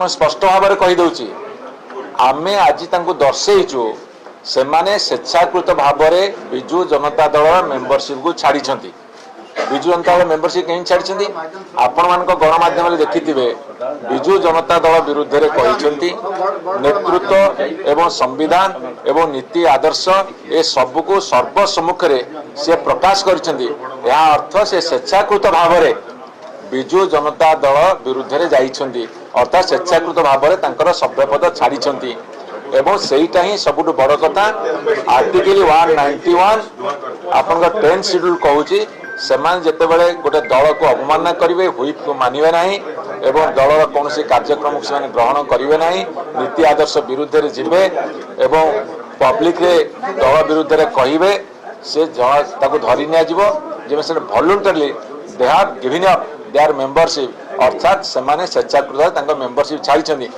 स्पष्ट भाव में कहीदे आम आज दर्शेचु से स्वेच्छाकृत भाव में विजु जनता दल मेंबरशिप को छाड़ी विजु जनता दल मेंबरशिप कहीं छाड़ी आपण मान गणमाध्यम देखि विजु जनता दल विरुद्ध में कहते नेतृत्व एवं संविधान एवं नीति आदर्श ए सबको सर्वसम्मुख से प्रकाश कर अर्थ से स्वेच्छाकृत भाव में विजु जनता दल विरुद्ध में जाइछन्ति अर्थात स्वेच्छाकृत भाव में सभ्यपद छाड़ी एवं सेटा ही सब बड़ कथा आर्टिकल 191 आपण 10 शेड्यूल कहूँ से जितेबाला गोटे दल को अवमानना करेंगे हुईप को मानवे ना एवं दल कौन कार्यक्रम को से ग्रहण करेंगे ना नीति आदर्श विरुद्ध में जीवे एवं पब्लिक रे दल विरुद्ध में कहे से धरी नि voluntarily they have given up their membership अर्थात से स्वेच्छाकृत मेंबरशिप छाड़ी।